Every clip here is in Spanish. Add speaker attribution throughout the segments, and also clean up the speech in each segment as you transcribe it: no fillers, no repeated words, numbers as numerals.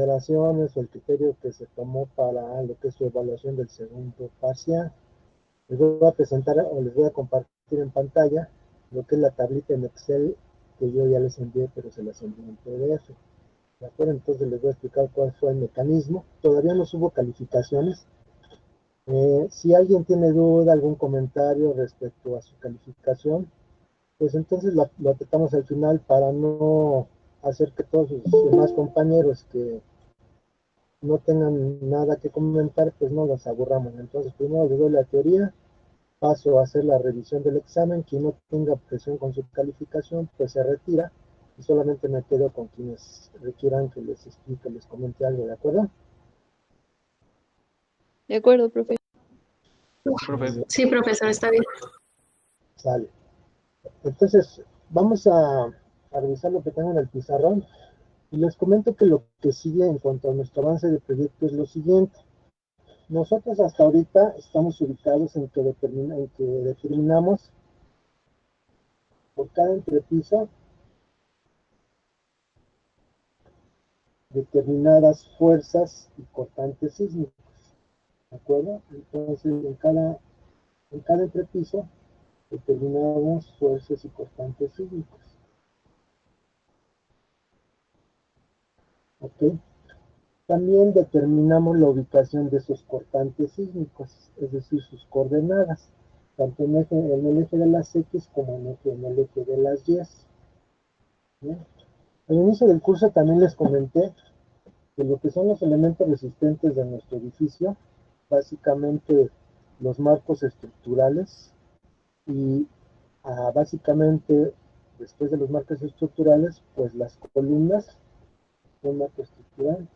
Speaker 1: consideraciones o el criterio que se tomó para lo que es su evaluación del segundo parcial. Les voy a presentar o les voy a compartir en pantalla lo que es la tablita en Excel que yo ya les envié, pero se las envié en PDF. ¿De acuerdo? Entonces les voy a explicar cuál fue el mecanismo. Todavía no subo calificaciones. Si alguien tiene duda, algún comentario respecto a su calificación, pues entonces lo tratamos al final para no hacer que todos sus demás compañeros que no tengan nada que comentar, pues no los aburramos. Entonces primero les doy la teoría, paso a hacer la revisión del examen. Quien no tenga objeción con su calificación, pues se retira y solamente me quedo con quienes requieran que les explique, les comente algo, ¿de acuerdo?
Speaker 2: De acuerdo, profe.
Speaker 3: Profe.
Speaker 4: Sí, profesor, está bien.
Speaker 1: Sale. Entonces, vamos a revisar lo que tengo en el pizarrón y les comento que lo que sigue en cuanto a nuestro avance de proyecto es lo siguiente. Nosotros hasta ahorita estamos ubicados en que determinamos por cada entrepiso determinadas fuerzas y cortantes sísmicos, ¿de acuerdo? Entonces, en cada entrepiso determinamos fuerzas y cortantes sísmicos, ¿ok? También determinamos la ubicación de esos cortantes sísmicos, es decir, sus coordenadas, tanto en el eje de las X como en el eje de las Y. ¿Bien? Al inicio del curso también les comenté que lo que son los elementos resistentes de nuestro edificio, básicamente los marcos estructurales y básicamente después de los marcos estructurales, pues las columnas, un marco estructural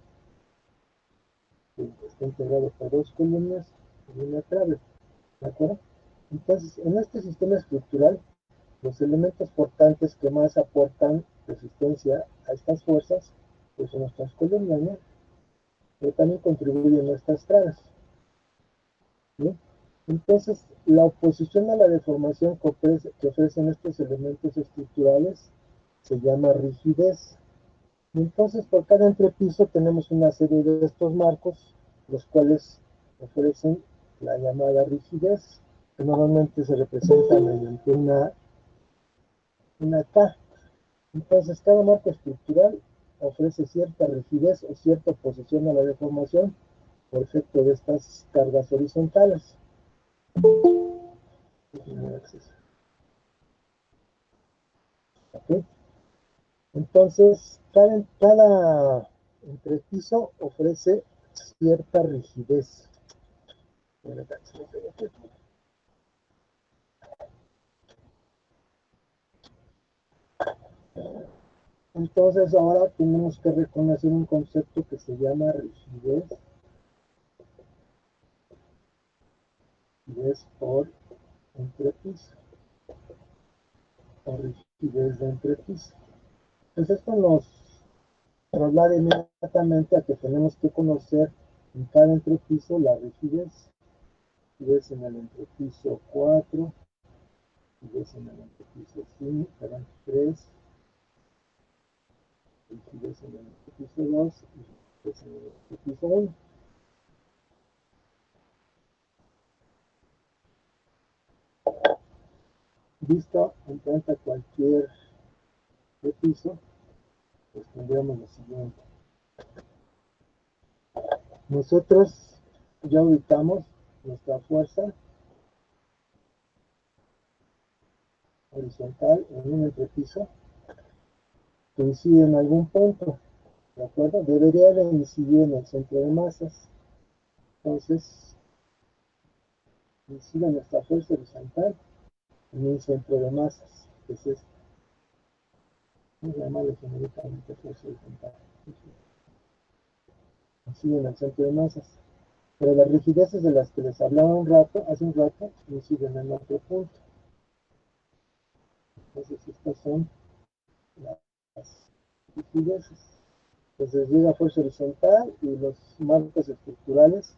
Speaker 1: que está integrado por dos columnas y una trave, ¿de acuerdo? Entonces, en este sistema estructural, los elementos portantes que más aportan resistencia a estas fuerzas, pues son nuestras columnas, ¿no? Pero también contribuyen nuestras traves, ¿no? Entonces, la oposición a la deformación que ofrecen estos elementos estructurales se llama rigidez. Entonces, por cada entrepiso tenemos una serie de estos marcos, los cuales ofrecen la llamada rigidez, que normalmente se representa mediante una K. Entonces, cada marco estructural ofrece cierta rigidez o cierta oposición a la deformación por efecto de estas cargas horizontales. ¿Okay? Entonces, cada entrepiso ofrece cierta rigidez. Entonces, ahora tenemos que reconocer un concepto que se llama rigidez. Rigidez por entrepiso. O rigidez de entrepiso. Entonces, esto nos traslada inmediatamente a que tenemos que conocer en cada entrepiso la rigidez. Rigidez en el entrepiso 4, rigidez en el entrepiso 5, 3, rigidez en el entrepiso 2 y rigidez en el entrepiso 1. Visto en cuenta cualquier entrepiso, pues tendríamos lo siguiente. Nosotros ya ubicamos nuestra fuerza horizontal en un entrepiso que incide en algún punto, ¿de acuerdo? Debería de incidir en el centro de masas. Entonces, incide nuestra fuerza horizontal en un centro de masas, que es este. Vamos a llamarlo genéricamente fuerza horizontal. Incide en el centro de masas. Pero las rigideces de las que les hablaba hace un rato, inciden en otro punto. Entonces, estas son las rigideces. Entonces llega fuerza horizontal y los marcos estructurales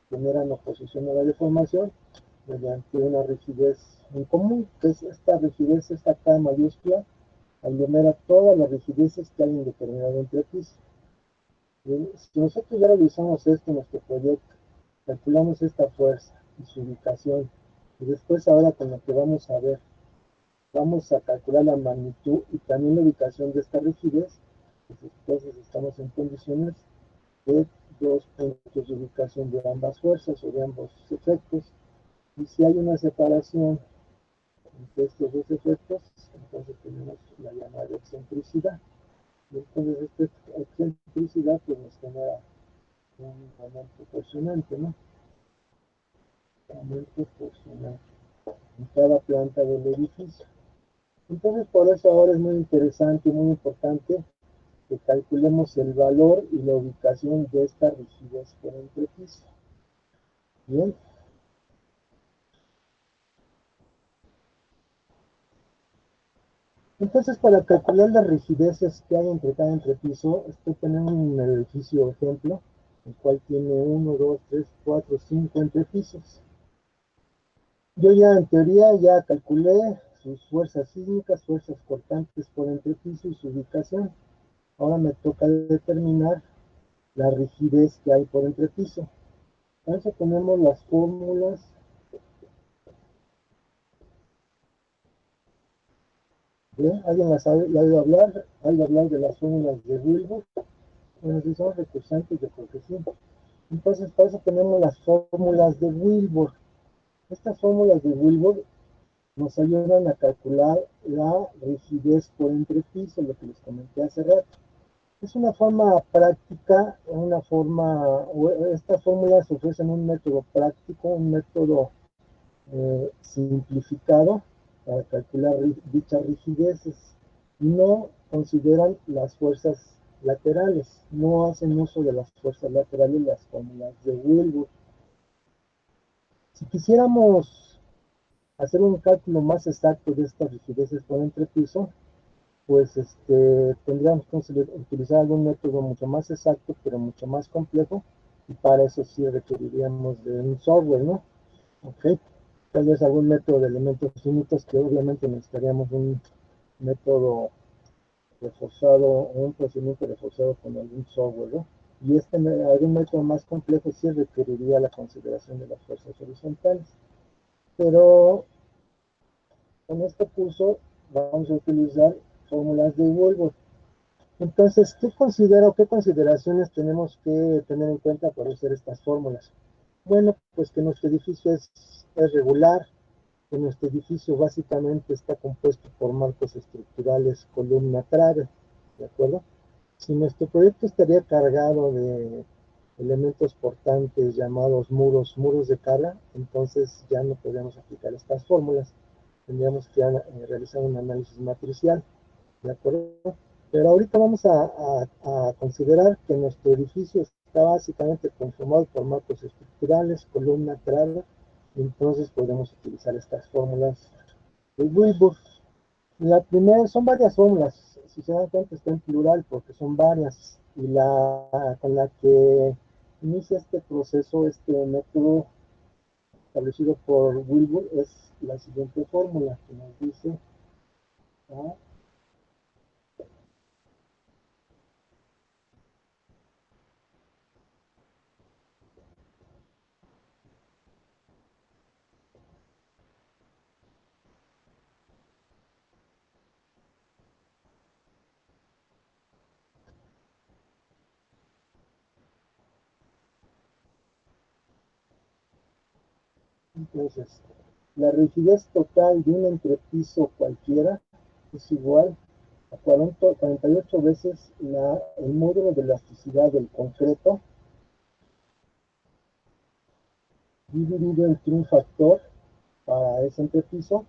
Speaker 1: generan oposición a la deformación mediante una rigidez en común, que es esta rigidez, esta K mayúscula, aglomera todas las rigideces que hay en determinado entrepiso. Bien, si nosotros ya realizamos esto en nuestro proyecto, calculamos esta fuerza y su ubicación, y después ahora con lo que vamos a ver, vamos a calcular la magnitud y también la ubicación de esta rigidez, pues entonces estamos en condiciones de dos puntos de ubicación de ambas fuerzas o de ambos efectos, y si hay una separación entre estos dos efectos, entonces tenemos la llamada excentricidad. Y entonces esta excentricidad pues nos genera un momento proporcionante, ¿no? Momento proporcionante en cada planta del edificio. Entonces por eso ahora es muy interesante y muy importante que calculemos el valor y la ubicación de esta rigidez por entrepiso. Bien. Entonces, para calcular las rigideces que hay entre cada entrepiso, estoy poniendo un edificio ejemplo, el cual tiene 1, 2, 3, 4, 5 entrepisos. Yo ya en teoría ya calculé sus fuerzas sísmicas, fuerzas cortantes por entrepiso y su ubicación. Ahora me toca determinar la rigidez que hay por entrepiso. Entonces tenemos las fórmulas. ¿Bien? ¿Alguien las ha oído hablar? ¿Ha oído hablar de las fórmulas de Wilbur? Bueno, si son recursantes, yo creo que sí. Entonces, para eso tenemos las fórmulas de Wilbur. Estas fórmulas de Wilbur nos ayudan a calcular la rigidez por entrepiso, lo que les comenté hace rato. Es una forma práctica, estas fórmulas ofrecen un método práctico, un método simplificado para calcular dichas rigideces. No consideran las fuerzas laterales, no hacen uso de las fuerzas laterales, las fórmulas de Wilbur. Si quisiéramos hacer un cálculo más exacto de estas rigideces por entrepiso, pues tendríamos que utilizar algún método mucho más exacto, pero mucho más complejo, y para eso sí requeriríamos de un software, ¿no? Ok, tal vez algún método de elementos finitos, que obviamente necesitaríamos un método reforzado o un procedimiento reforzado con algún software, ¿no? Y algún método más complejo sí requeriría la consideración de las fuerzas horizontales. Pero en este curso vamos a utilizar fórmulas de Wilbur. Entonces, ¿qué consideraciones tenemos que tener en cuenta para hacer estas fórmulas? Bueno, pues que nuestro edificio es regular, que nuestro edificio básicamente está compuesto por marcos estructurales columna-trave, ¿de acuerdo? Si nuestro proyecto estaría cargado de elementos portantes llamados muros de carga, entonces ya no podríamos aplicar estas fórmulas. Tendríamos que realizar un análisis matricial, ¿de acuerdo? Pero ahorita vamos a considerar que nuestro edificio está básicamente conformado por marcos estructurales, columna, trave, entonces podemos utilizar estas fórmulas de Wilbur. La primera, son varias fórmulas, si se dan cuenta está en plural porque son varias, y con la que inicia este proceso, este método establecido por Wilbur es la siguiente fórmula que nos dice, ¿ah? Entonces, la rigidez total de un entrepiso cualquiera es igual a 48 veces el módulo de elasticidad del concreto dividido entre un factor para ese entrepiso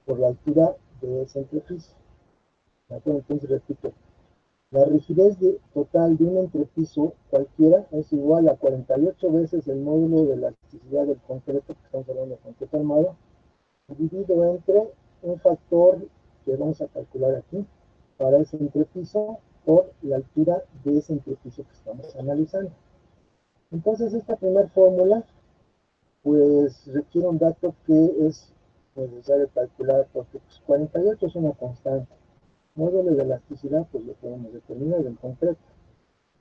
Speaker 1: por la altura de ese entrepiso. Entonces repito, la rigidez total de un entrepiso cualquiera es igual a 48 veces el módulo de elasticidad del concreto, que estamos hablando de concreto armado, dividido entre un factor que vamos a calcular aquí para ese entrepiso por la altura de ese entrepiso que estamos analizando. Entonces esta primera fórmula pues requiere un dato que es necesario calcular porque pues, 48 es una constante. Módulo de elasticidad pues lo podemos determinar en concreto.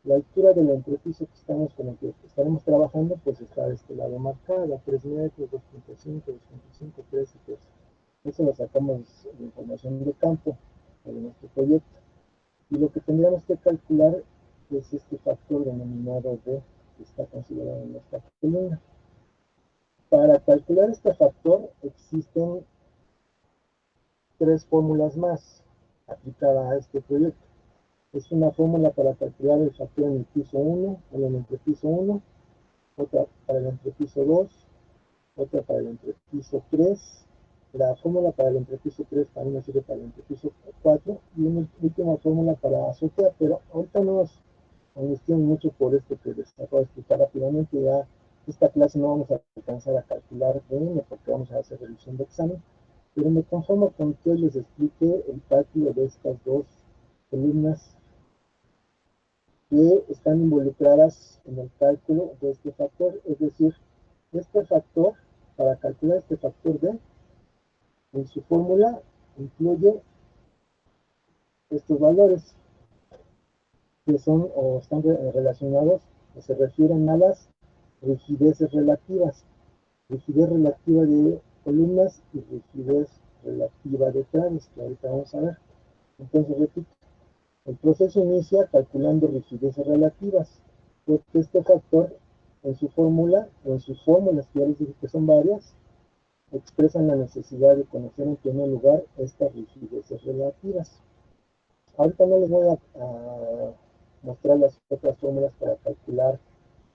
Speaker 1: La altura del entrepiso que estamos, con el que estaremos trabajando, pues está de este lado marcada, 3 metros, 2.5, 2.5, 3 y 3. Eso lo sacamos de información de campo de nuestro proyecto. Y lo que tendríamos que calcular es este factor denominado D, que está considerado en nuestra columna. Para calcular este factor existen 3 fórmulas más aplicadas a este proyecto. Es una fórmula para calcular el factor en el piso 1, en el entrepiso 1, otra para el entrepiso 2, otra para el entrepiso 3. La fórmula para el entrepiso 3 también sirve para el entrepiso 4 y una última fórmula para azotea, pero ahorita no nos angustien mucho por esto que les acabo de explicar rápidamente. Ya esta clase no vamos a alcanzar a calcular bien porque vamos a hacer revisión de examen, pero me conformo con que les explique el cálculo de estas dos columnas que están involucradas en el cálculo de este factor, es decir, este factor, para calcular este factor D, en su fórmula incluye estos valores que son o están relacionados o se refieren a las rigideces relativas, rigidez relativa de columnas y rigidez relativa de traves, que ahorita vamos a ver. Entonces, repito, el proceso inicia calculando rigideces relativas, porque este factor en su fórmula, o en sus fórmulas, que ya les dije que son varias, expresan la necesidad de conocer en primer lugar estas rigideces relativas. Ahorita no les voy a mostrar las otras fórmulas para calcular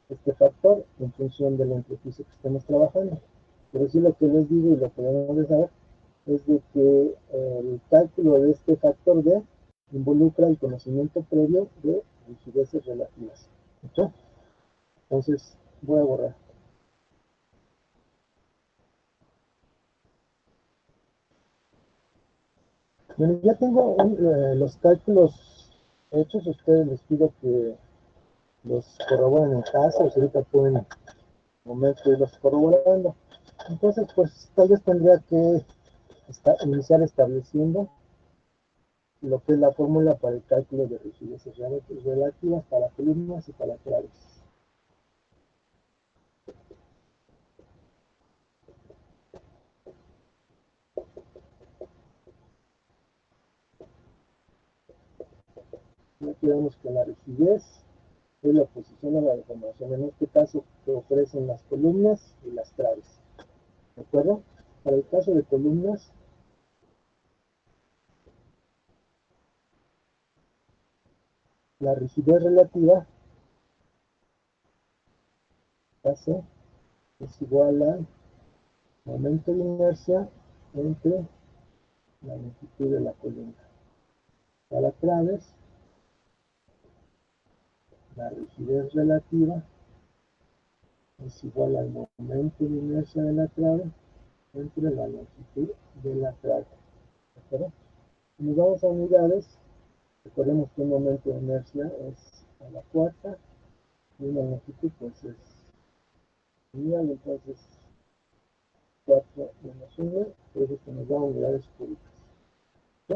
Speaker 1: este factor en función del entrepiso que estemos trabajando. Pero sí lo que les digo y lo que debemos de saber es de que el cálculo de este factor D involucra el conocimiento previo de rigideces relativas. ¿Okay? Entonces voy a borrar. Bueno, ya tengo los cálculos hechos. Ustedes les pido que los corroboren en casa, o si ahorita pueden momento irlos corroborando. Entonces, pues tal vez tendría que iniciar estableciendo lo que es la fórmula para el cálculo de rigideces relativas para columnas y para traves. Aquí vemos que la rigidez es la oposición a la deformación, en este caso que ofrecen las columnas y las traves. ¿De acuerdo? Para el caso de columnas, la rigidez relativa hace es igual al momento de inercia entre la longitud de la columna. Para traves, la rigidez relativa es igual al momento de inercia de la trave entre la longitud de la trave. ¿De acuerdo? Si nos vamos a unidades, recordemos que un momento de inercia es a la cuarta y una longitud pues es unidad, entonces 4 menos 1, por eso que nos da unidades cúbicas. ¿Sí?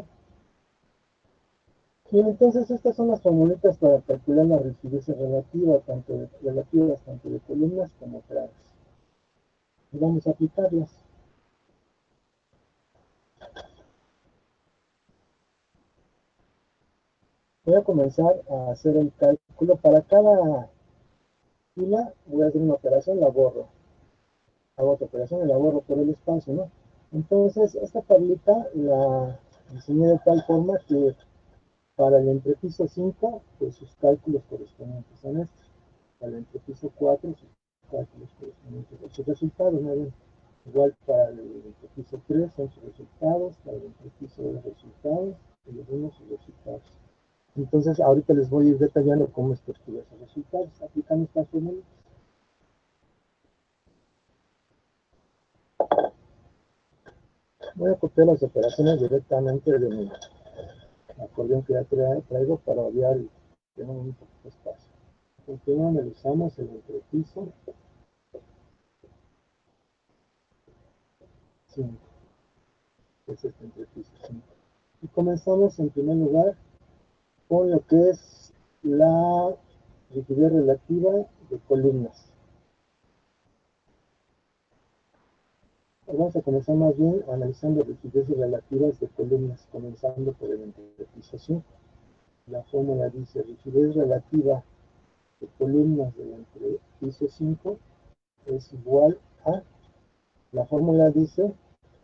Speaker 1: Bien, entonces estas son las formulitas para calcular la rigidez relativa, relativas tanto de columnas como traves. Y vamos a aplicarlas. Voy a comenzar a hacer el cálculo. Para cada fila voy a hacer una operación, la borro. Hago otra operación y la borro por el espacio, ¿no? Entonces, esta tablita la diseñé de tal forma que para el entrepiso 5, pues sus cálculos correspondientes son estos. Para el entrepiso 4, sus cálculos correspondientes, sus resultados, ¿no? Igual para el entrepiso 3 son sus resultados, para el entrepiso de resultados, y los unos sus resultados. Entonces, ahorita les voy a ir detallando cómo es que obtuve esos resultados, aplicando estas fórmulas. Voy a copiar las operaciones directamente de mi acordeón que ya traigo para obviar y tener un poquito de espacio. Primero analizamos el entrepiso 5, que es este entrepiso 5. Y comenzamos en primer lugar con lo que es la rigidez relativa de columnas. Vamos a comenzar más bien analizando rigideces relativas de columnas, comenzando por el entrepiso 5. La fórmula dice rigidez relativa de columnas del entrepiso 5 es igual a, la fórmula dice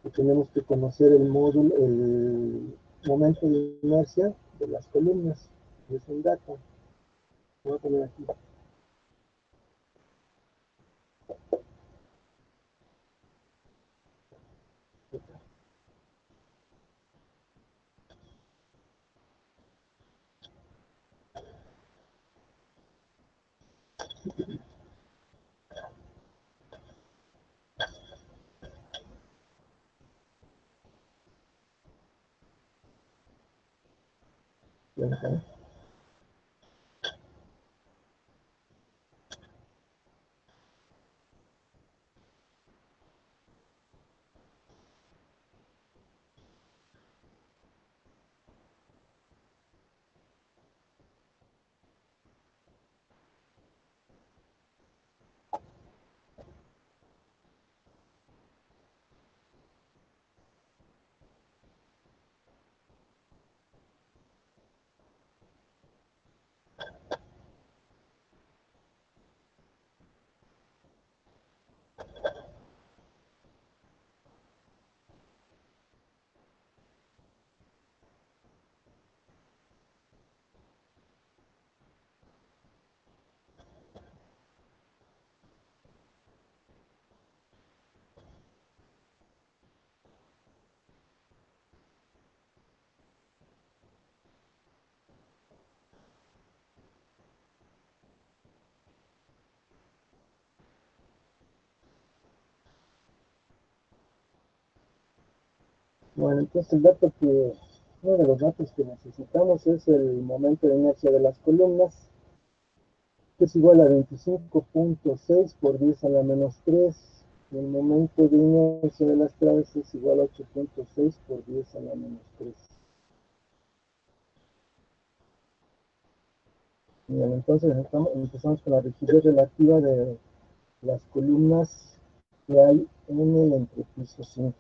Speaker 1: que tenemos que conocer el módulo, el momento de inercia de las columnas. Es un dato. Voy a poner aquí. Bueno, entonces uno de los datos que necesitamos es el momento de inercia de las columnas, que es igual a 25.6 por 10 a la menos 3. Y el momento de inercia de las traves es igual a 8.6 por 10 a la menos 3. Bien, entonces empezamos con la rigidez relativa de las columnas que hay en el entrepiso 5.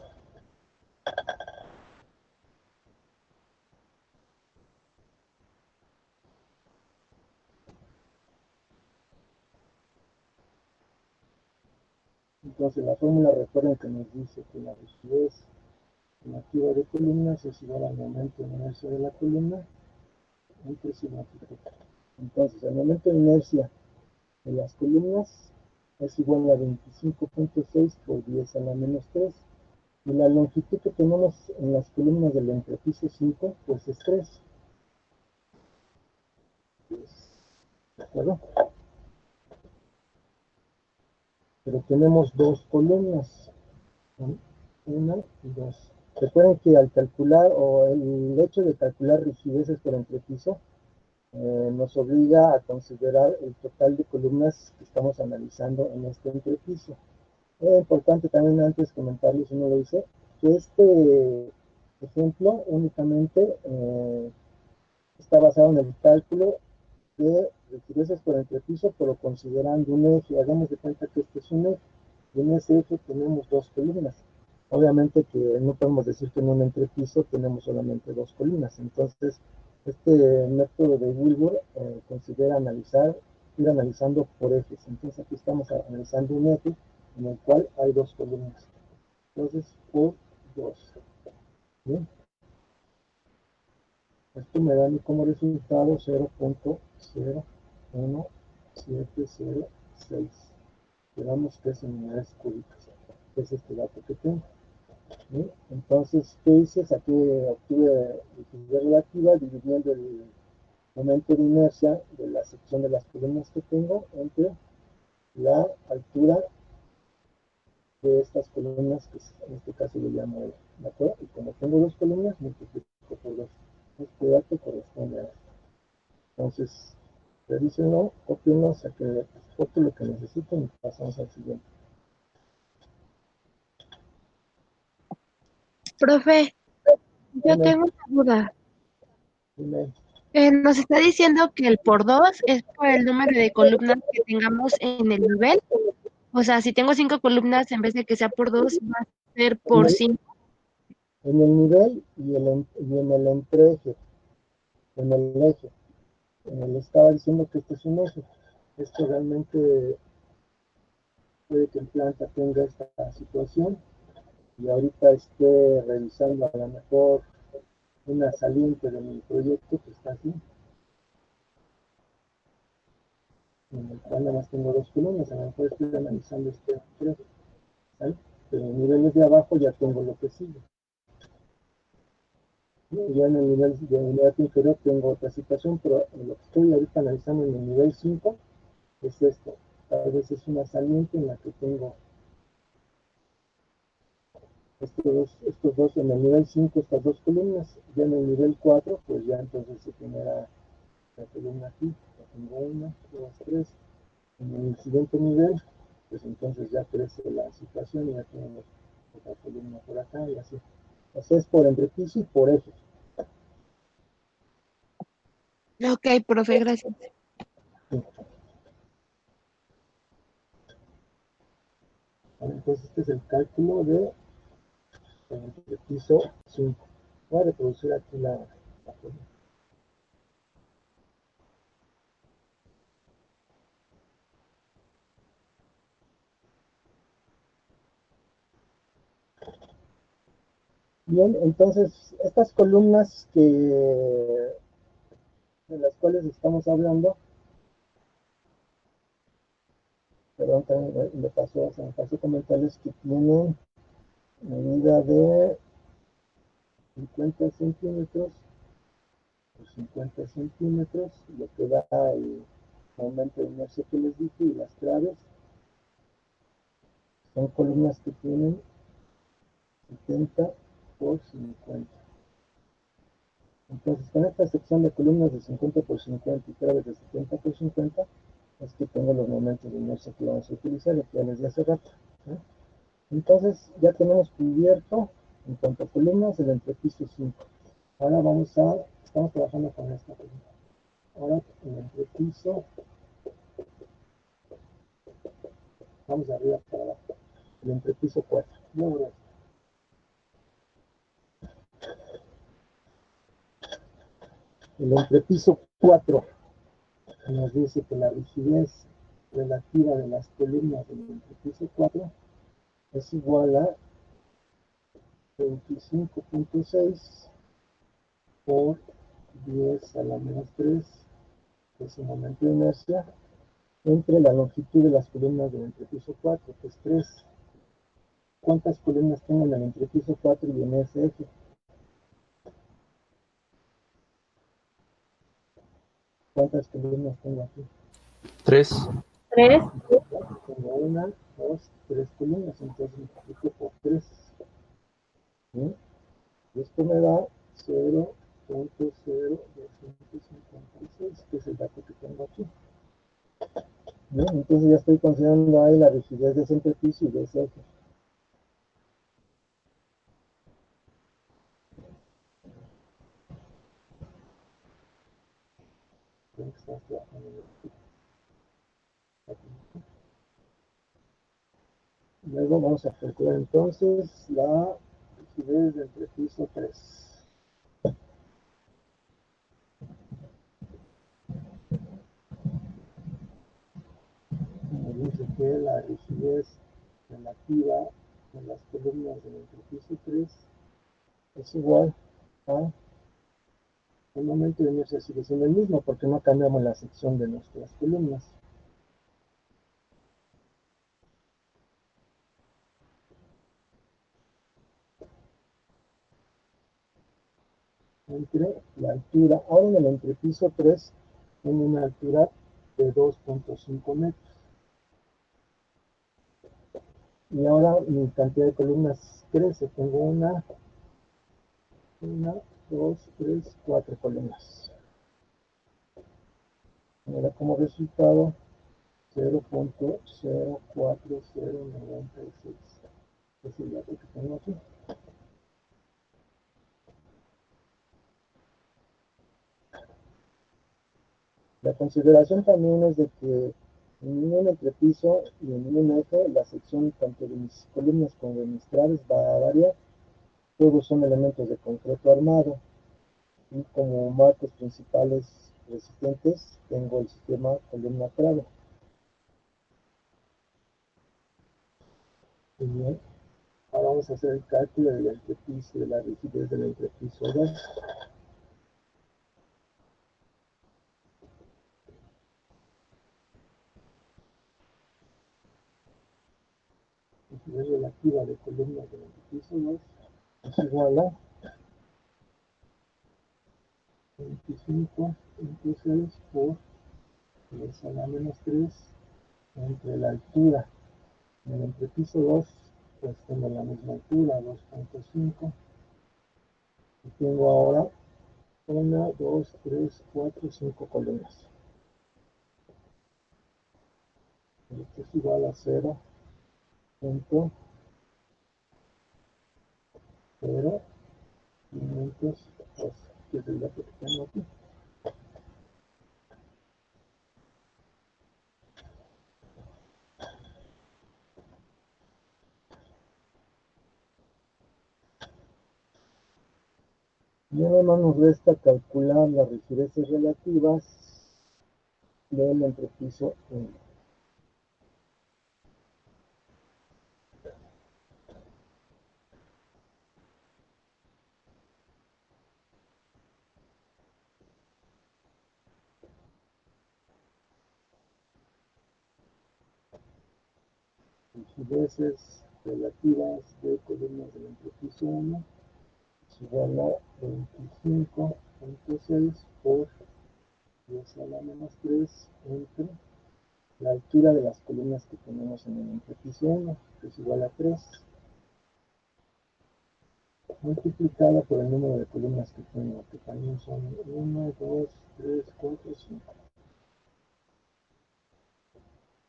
Speaker 1: Entonces la fórmula, recuerden que nos dice que la rigidez relativa de columnas es igual al momento de inercia de la columna entre su longitud. Entonces el momento de inercia de las columnas es igual a 25.6 por 10 a la menos 3. Y la longitud que tenemos en las columnas del entrepiso 5, pues es 3. ¿De acuerdo? Pero tenemos dos columnas, una y dos. Recuerden que al calcular, o el hecho de calcular rigideces por entrepiso, nos obliga a considerar el total de columnas que estamos analizando en este entrepiso. Es importante también antes comentarles, si no lo hice, que este ejemplo únicamente está basado en el cálculo de rigideces por entrepiso, pero considerando un eje. Hagamos de cuenta que este es un eje, y en ese eje tenemos dos columnas. Obviamente que no podemos decir que en un entrepiso tenemos solamente dos columnas. Entonces, este método de Wilbur considera ir analizando por ejes. Entonces, aquí estamos analizando un eje en el cual hay dos columnas. Entonces, por dos. ¿Bien? Esto me da como resultado 0.01706. Digamos que es en unidades cúbicas. Es este dato que tengo. ¿Sí? Entonces, ¿qué hice? Obtuve rigidez relativa dividiendo el momento de inercia de la sección de las columnas que tengo entre la altura de estas columnas, que en este caso le llamo E. ¿De acuerdo? Y como tengo dos columnas, multiplico por dos. Este dato corresponde a esto. Entonces, revísenlo, copienlo, saqué foto lo que necesiten y pasamos al siguiente.
Speaker 2: Profe, yo
Speaker 1: Dime,
Speaker 2: tengo una duda.
Speaker 1: dime.
Speaker 2: Nos está diciendo que el por 2 es por el número de columnas que tengamos en el nivel. O sea, si tengo 5 columnas, en vez de que sea por 2, va a ser
Speaker 1: En
Speaker 2: por
Speaker 1: el,
Speaker 2: 5.
Speaker 1: en el nivel y en el entreje, en el eje. Le estaba diciendo que este es un eje. Esto realmente puede que en planta tenga esta situación y ahorita esté revisando a lo mejor una saliente de mi proyecto que está así, en el cual nada más tengo dos columnas, a lo mejor estoy analizando este tres, ¿sale? Pero en niveles de abajo ya tengo lo que sigue. Ya en el nivel de unidad inferior tengo otra situación, pero en lo que estoy ahorita analizando en el nivel 5 es esto. Tal vez es una saliente en la que tengo estos dos en el nivel 5, estas dos columnas. Ya en el nivel 4 pues ya entonces se genera la columna aquí. Ya tengo una, dos, tres. En el siguiente nivel, pues entonces ya crece la situación y ya tenemos otra columna por acá y así. Así es por entrepiso y por eje.
Speaker 2: Ok, profe, gracias.
Speaker 1: Sí. Entonces este es el cálculo de entrepiso 5. Voy a reproducir aquí la columna. Bien, entonces estas columnas de las cuales estamos hablando, perdón, también se me pasó comentarles que tienen medida de 50 centímetros por 50 centímetros, lo que da el momento de inercia que les dije, y las claves son columnas que tienen 70 por 50. Entonces, con esta sección de columnas de 50 por 50 y claves de 70 por 50, es que tengo los momentos de inercia que vamos a utilizar, y que ya les di hace rato, ¿no? Entonces, ya tenemos cubierto, en cuanto a columnas, el entrepiso 5. Ahora estamos trabajando con esta columna. Ahora, el entrepiso, vamos de arriba para abajo. El entrepiso 4. El entrepiso 4 nos dice que la rigidez relativa de las columnas del entrepiso 4 es igual a 25.6 por 10 a la menos 3, que es el momento de inercia, entre la longitud de las columnas del entrepiso 4, que es 3. ¿Cuántas columnas tengo en el entrepiso 4 y en ese eje? ¿Cuántas columnas tengo aquí?
Speaker 3: 3.
Speaker 2: 3.
Speaker 1: Tengo una, dos, tres columnas, entonces multiplico por 3. ¿Sí? Y esto me da 0.0256, que es el dato que tengo aquí. Bien, entonces ya estoy considerando ahí la rigidez de ese entrepiso y de ese eje. Luego vamos a calcular entonces la rigidez del entrepiso 3. Me dice que la rigidez relativa de las columnas del entrepiso 3 es igual a el momento de inercia sigue siendo el mismo porque no cambiamos la sección de nuestras columnas. Entre la altura, ahora en el entrepiso 3, en una altura de 2.5 metros. Y ahora mi cantidad de columnas crece. Tengo una, dos, tres, cuatro columnas. Ahora como resultado 0.04096. Es el dato que tengo aquí. La consideración también es de que en ningún entrepiso y en ningún eje la sección tanto de mis columnas como de mis traves va a variar. Todos son elementos de concreto armado y como marcos principales resistentes tengo el sistema columna-trave. Bien, ahora vamos a hacer el cálculo del entrepiso, de la rigidez del entrepiso 2. Rigidez relativa de columnas del entrepiso 2 es igual a 25 into 6 por 10 a la menos 3 entre la altura. En el entrepiso 2 pues tengo la misma altura, 2.5, y tengo ahora 1, 2, 3, 4, 5 columnas. Esto es igual a 0.0512, que es el dato que tengo aquí. Y además nos resta calcular las rigideces relativas del entrepiso 1. Rigideces relativas de columnas del entrepiso 1 es igual a 25.6 por 10 a la menos 3 entre la altura de las columnas que tenemos en el entrepiso 1, que es igual a 3, multiplicada por el número de columnas que tengo, que también son 1, 2, 3, 4, 5.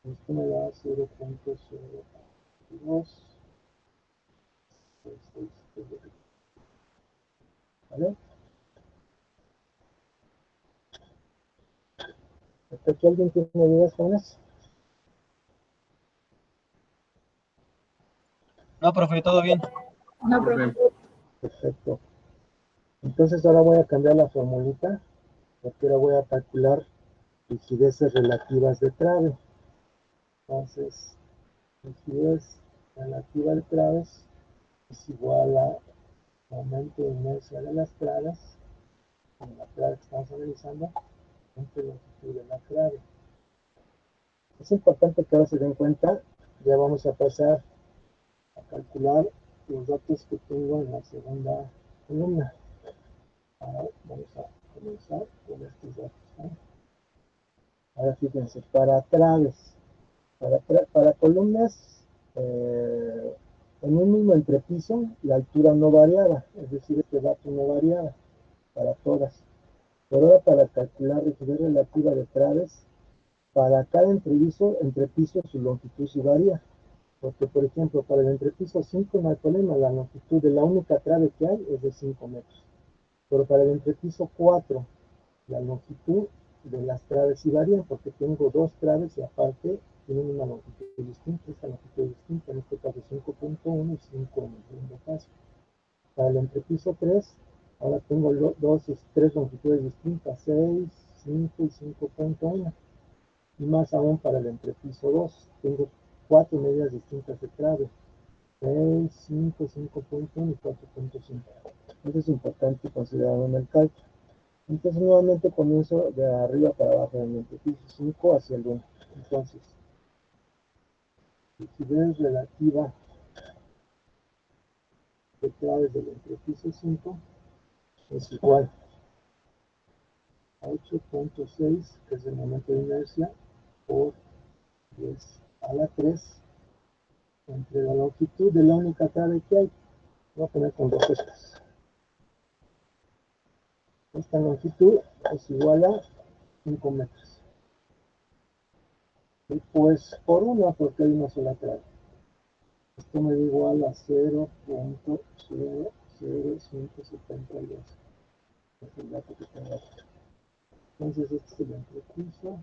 Speaker 1: Esto me da 0.02. ¿Vale? ¿Hasta aquí alguien tiene dudas con eso?
Speaker 4: No, profe, todo bien.
Speaker 2: No, profe.
Speaker 1: Perfecto. Entonces ahora voy a cambiar la formulita, porque ahora voy a calcular rigideces relativas de trave. Entonces, rigidez relativa de traves es igual a momento de inercia de las traves, en la trave que estamos analizando, entre longitud de la trave. Es importante que ahora se den cuenta, ya vamos a pasar a calcular los datos que tengo en la segunda columna. Ahora vamos a comenzar con estos datos, ¿no? Ahora fíjense, para traves, para columnas, en un mismo entrepiso, la altura no variaba, es decir, este dato no variaba para todas. Pero ahora para calcular rigidez relativa de traves, para cada entrepiso su longitud sí varía. Porque, por ejemplo, para el entrepiso 5 no hay problema, la longitud de la única trave que hay es de 5 metros. Pero para el entrepiso 4, la longitud de las traves sí varían, porque tengo dos traves y aparte tienen una longitud distinta, esta longitud distinta, en este caso 5.1 y 5 en el segundo caso. Para el entrepiso 3, ahora tengo tres longitudes distintas, 6, 5 y 5.1. Y más aún para el entrepiso 2, tengo cuatro medidas distintas de trave, 6, 5, 5.1 y 4.5. Eso es importante considerarlo en el cálculo. Entonces nuevamente comienzo de arriba para abajo, del entrepiso 5 hacia el 1. Entonces, rigidez relativa de traves del entrepiso 5 es igual a 8.6, que es el momento de inercia, por 10 a la 3 entre la longitud de la única trave que hay. Voy a poner con rosetas. Esta longitud es igual a 5 metros. Y pues por una, porque hay una sola trave. Esto me da igual a 0.00572. Es el dato que tengo aquí. Entonces este es el entrepiso.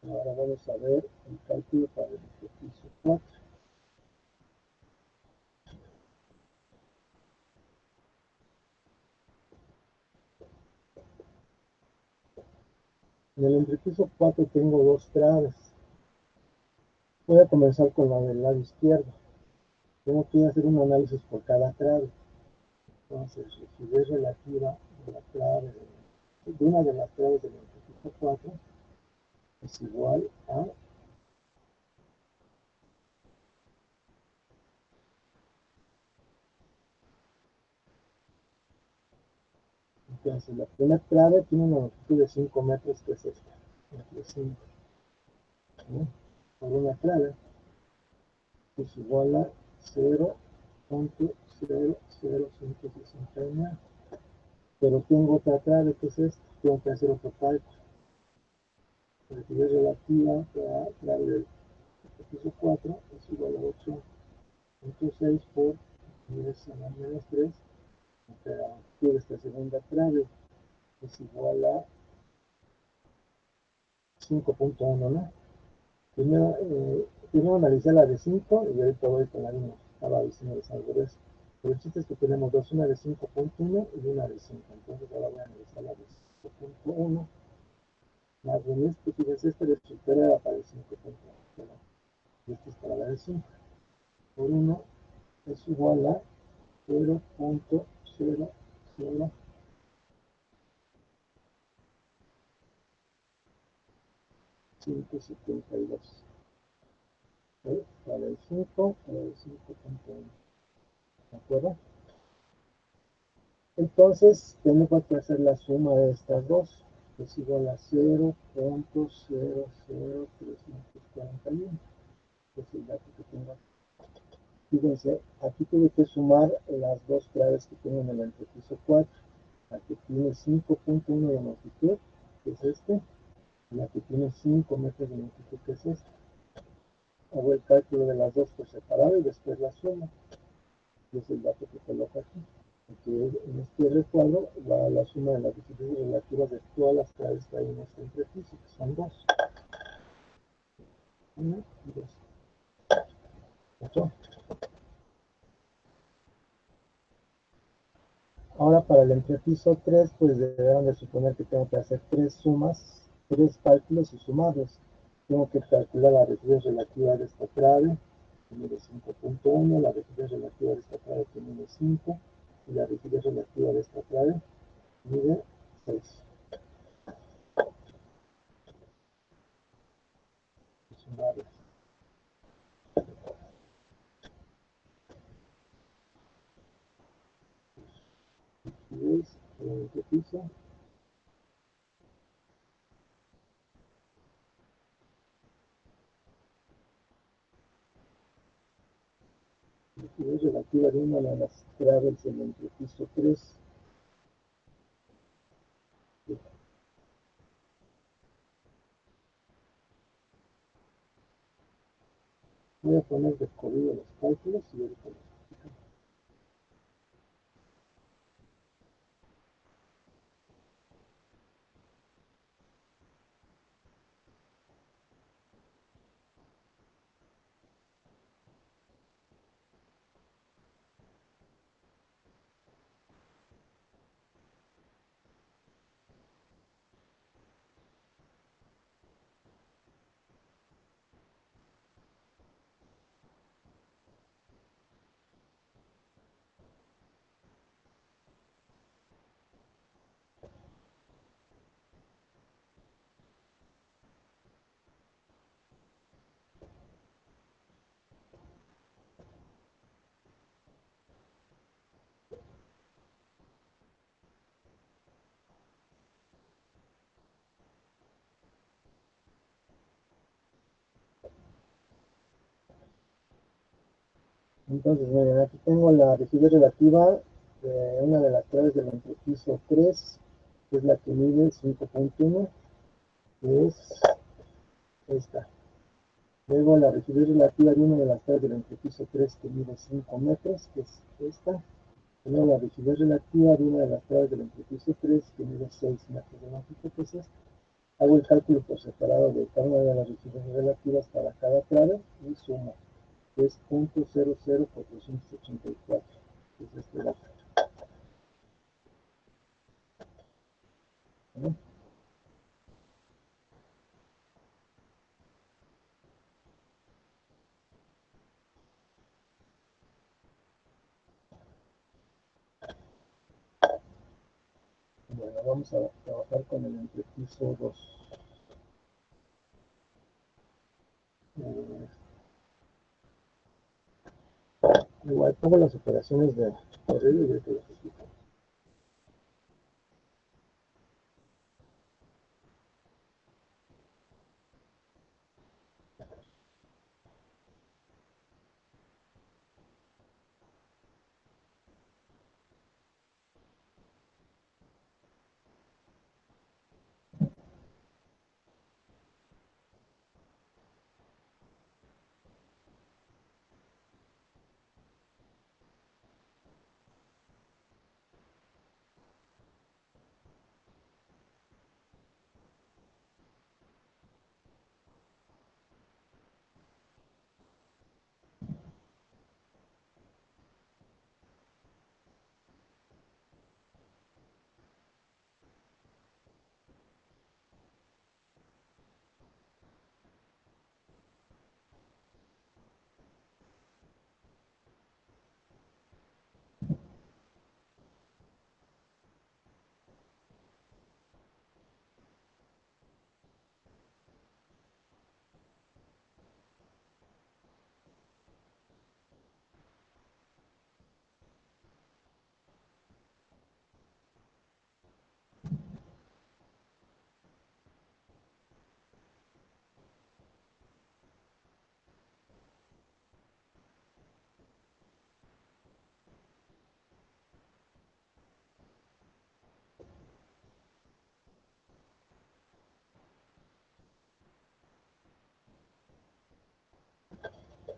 Speaker 1: Ahora vamos a ver el cálculo para el entrepiso 4. En el entrepiso 4 tengo dos traves. Voy a comenzar con la del lado izquierdo. Tengo que hacer un análisis por cada trave. Entonces, rigidez relativa de la trave de una de las traves del entrepiso 4 es igual a, entonces la primera trave tiene una longitud de 5 metros, que es esta, entre 5, ¿no? Por una trave es igual a 0.00569. Pero tengo otra trave que es esta, tengo que hacer otro cálculo. La rigidez relativa a la trave del piso 4 es igual a 8.6 por 10 a la menos 3. La longitud de esta segunda trave es igual a 5.1, ¿no? Primero analicé la de 5 y ahorita voy con la misma. Estaba diciendo algo de eso. Pero el chiste es que tenemos dos, una de 5.1 y una de 5. Entonces ahora voy a analizar la de 5.1. Más bien este, fíjense, este resultado era para el 5.1. Y este es para la de 5. Por 1 es igual a 0.00572. Para el 5, para el 5.1. ¿De acuerdo? Entonces, tengo que hacer la suma de estas dos, que es igual a 0.00341. Es el dato que tengo aquí. Fíjense, aquí tuve que sumar las dos traves que tengo en el entrepiso 4. La que tiene 5.1 de longitud, que es este, y la que tiene 5 metros de longitud, que es esta. Hago el cálculo de las dos por separado y después la suma. Y es el dato que coloco aquí. Porque en este recuadro va la suma de las dificultades relativas de todas las traves que hay en este entrepiso, que son dos. Una y dos. ¿Ocho? Ahora para el entrepiso 3, pues deberán de suponer que tengo que hacer tres sumas, tres cálculos y sumarlos. Tengo que calcular la rigidez relativa de esta trave, que mide 5.1, la rigidez relativa de esta trave que mide 5, y la rigidez relativa de esta trave mide 6. Sumarlas. Rigidez en el entrepiso. Rigidez relativa de una de las traves del entrepiso 3. Voy a poner de corrido los cálculos y ahorita los explicamos. Entonces, miren, aquí tengo la rigidez relativa de una de las traves del entrepiso 3, que es la que mide 5.1, que es esta. Luego la rigidez relativa de una de las tablas del entrepiso 3, que mide 5 metros, que es esta. Luego la rigidez relativa de una de las tablas del entrepiso 3, que mide 6 metros de longitud, que es esta. Hago el cálculo por separado de cada una de las rigidezes relativas para cada trave y sumo. Es 0.00484, que es este dato. ¿No? Bueno, vamos a trabajar con el entrepiso 2. Igual pongo las operaciones de correo y de que las explico.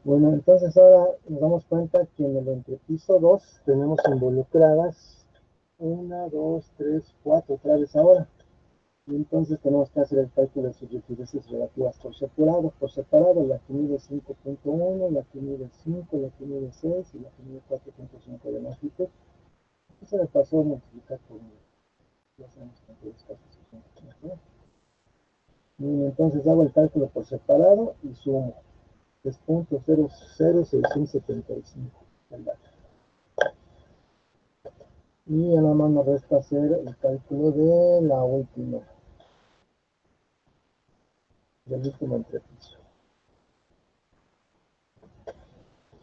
Speaker 1: Bueno, entonces ahora nos damos cuenta que en el entrepiso 2 tenemos involucradas 1, 2, 3, 4 traves ahora. Y entonces tenemos que hacer el cálculo de sus rigideces relativas por separado, la que mide 5.1, la que mide 5, la que mide 6 y la que mide 4.5 de longitud. Eso me pasó a multiplicar por 1. Ya sabemos que en todos los casos es 1. Y entonces hago el cálculo por separado y sumo. Es 0.00675 el dato. Y ya nada más nos resta hacer el cálculo de la última, del último entrepiso.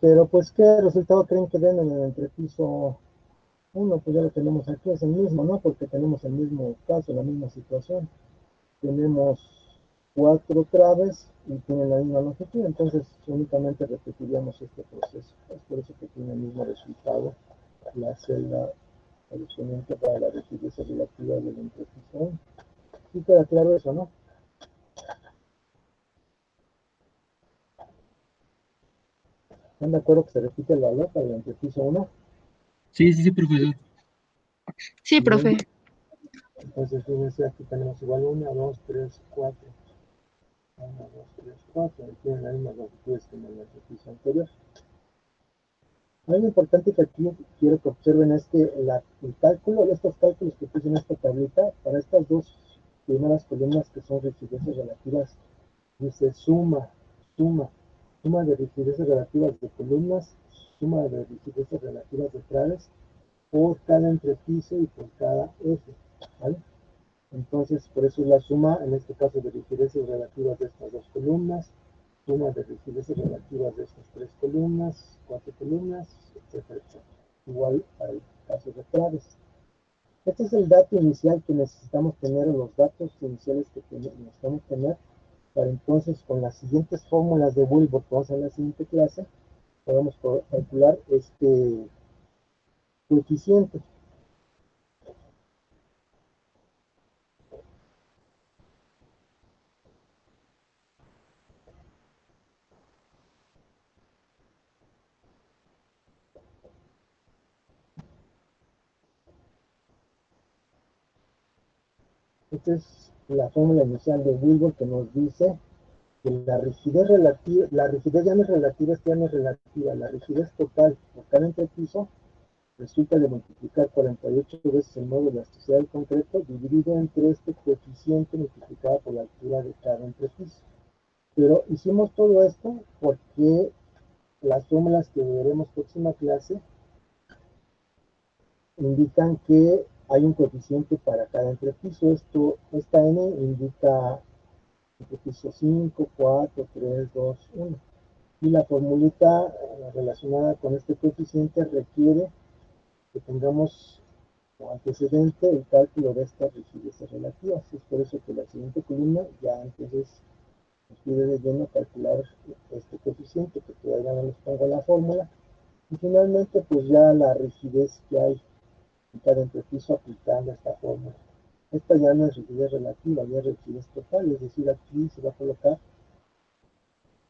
Speaker 1: Pero pues, ¿qué resultado creen que den en el entrepiso 1? Pues ya lo tenemos aquí, es el mismo, ¿no? Porque tenemos el mismo caso, la misma situación. Tenemos 4 traves y tienen la misma longitud, entonces únicamente repetiríamos este proceso. Es por eso que tiene el mismo resultado la celda correspondiente para la rigidez relativa del entrepiso 1. Sí queda claro eso, ¿no? ¿Están de acuerdo que se repite el valor para el entrepiso 1?
Speaker 3: Sí, profesor.
Speaker 2: Sí,
Speaker 1: Bien.
Speaker 2: profe.
Speaker 1: Entonces, fíjense, aquí tenemos igual 1, 2, 3, 4. 1, 2, 3, 4. Y tienen las mismas longitudes que en el ejercicio anterior. Algo importante que aquí quiero que observen es que el cálculo, estos cálculos que puse en esta tablita, para estas dos primeras columnas que son rigideces relativas, dice suma de rigideces relativas de columnas, suma de rigideces relativas de traves, por cada entrepiso y por cada eje, ¿vale? Entonces, por eso es la suma, en este caso, de rigideces relativas de estas dos columnas, suma de rigideces relativas de estas 3 columnas, 4 columnas, etcétera, etcétera. Igual para el caso de traves. Este es el dato inicial que necesitamos tener, o los datos iniciales que necesitamos tener, para entonces, con las siguientes fórmulas de Wilbur que vamos a ver en la siguiente clase, podemos calcular este coeficiente. Esta es la fórmula inicial de Wilbur que nos dice que la rigidez relativa, la rigidez ya no es relativa, esta ya no es relativa, la rigidez total por cada entrepiso resulta de multiplicar 48 veces el modo de elasticidad del concreto dividido entre este coeficiente multiplicado por la altura de cada entrepiso. Pero hicimos todo esto porque las fórmulas que veremos próxima clase indican que hay un coeficiente para cada entrepiso. Esta n indica entrepiso 5, 4, 3, 2, 1. Y la formulita relacionada con este coeficiente requiere que tengamos como antecedente el cálculo de estas rigideces relativas. Es por eso que la siguiente columna ya entonces nos pide de lleno calcular este coeficiente, que todavía no les pongo la fórmula. Y finalmente, pues ya la rigidez que hay en cada entrepiso aplicando esta fórmula. Esta ya no es rigidez relativa, ya es rigidez total, es decir, aquí se va a colocar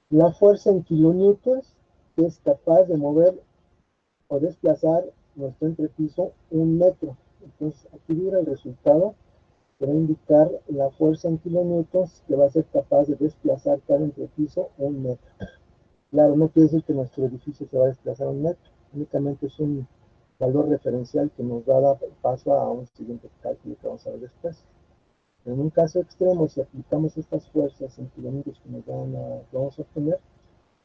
Speaker 1: la fuerza en kilonewtons que es capaz de mover o desplazar nuestro entrepiso 1 metro. Entonces, aquí viene el resultado que va a indicar la fuerza en kilonewtons que va a ser capaz de desplazar cada entrepiso 1 metro. Claro, no quiere decir que nuestro edificio se va a desplazar 1 metro, únicamente es un valor referencial que nos va a dar paso a un siguiente cálculo que vamos a ver después. En un caso extremo, si aplicamos estas fuerzas en kilómetros que vamos a obtener,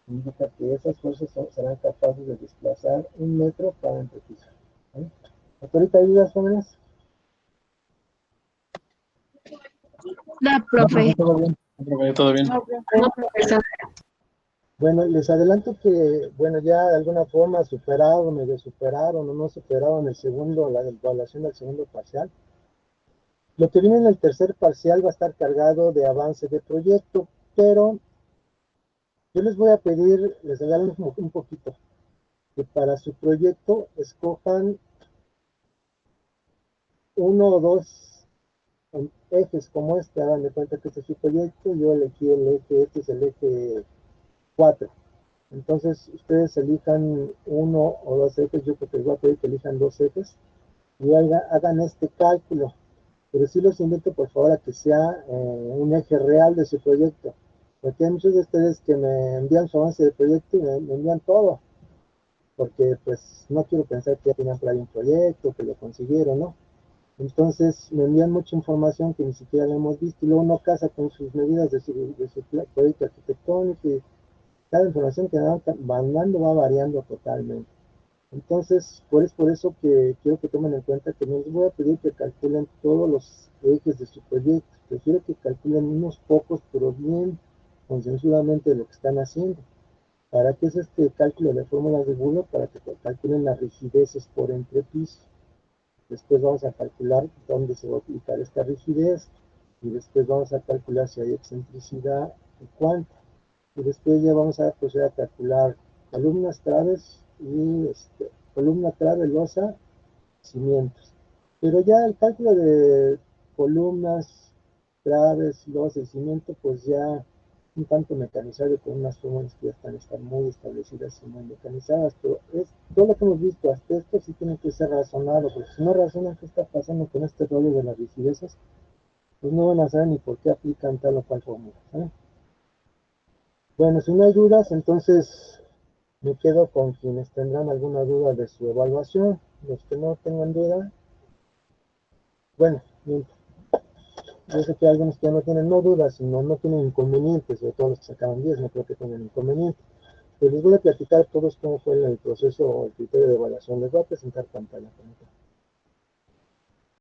Speaker 1: indica que esas fuerzas serán capaces de desplazar 1 metro cada entrepiso. ¿Vale? ¿Hasta ahorita hay dudas, jóvenes?
Speaker 2: La profe.
Speaker 3: Todo bien. Profe, todo bien.
Speaker 2: No, profesor.
Speaker 1: Bueno, les adelanto que, bueno, ya de alguna forma superaron, medio superaron o no superaron la evaluación del segundo parcial. Lo que viene en el tercer parcial va a estar cargado de avance de proyecto, pero yo les voy a pedir, les regalo un poquito, que para su proyecto escojan 1 o 2 ejes como este. Hagan de cuenta que este es su proyecto, yo elegí el eje, este es el eje 4. Entonces, ustedes elijan 1 o 2 ejes, yo creo que les voy a pedir que elijan 2 ejes, y hagan este cálculo. Pero sí los invito, por favor, a que sea un eje real de su proyecto. Porque hay muchos de ustedes que me envían su avance de proyecto y me envían todo. Porque, pues, no quiero pensar que ya tienen por ahí un proyecto, que lo consiguieron, ¿no? Entonces, me envían mucha información que ni siquiera la hemos visto y luego no casa con sus medidas de su proyecto arquitectónico y cada información que van mandando va variando totalmente. Entonces, es por eso que quiero que tomen en cuenta que no les voy a pedir que calculen todos los ejes de su proyecto. Prefiero que calculen unos pocos, pero bien concienzudamente de lo que están haciendo. ¿Para qué es este cálculo de fórmulas de Google? Para que calculen las rigideces por entrepiso. Después vamos a calcular dónde se va a aplicar esta rigidez. Y después vamos a calcular si hay excentricidad y cuánto. Y después ya vamos a proceder a calcular columnas, traves y columna, trave, losa, cimientos. Pero ya el cálculo de columnas, traves, losa y cimiento, pues ya un tanto mecanizado con unas fórmulas que ya están muy establecidas y muy mecanizadas, pero todo lo que hemos visto hasta esto sí tiene que ser razonado, porque si no razonan qué está pasando con este rollo de las rigidezas, pues no van a saber ni por qué aplican tal o cual fórmula, ¿eh? Bueno, si no hay dudas, entonces me quedo con quienes tendrán alguna duda de su evaluación. Los que no tengan duda, bueno, yo sé que hay algunos que ya no tienen no dudas, sino no tienen inconvenientes, sobre todo los que sacaron 10, no creo que tengan inconvenientes. Pero les voy a platicar a todos cómo fue el proceso o el criterio de evaluación. Les voy a presentar pantalla.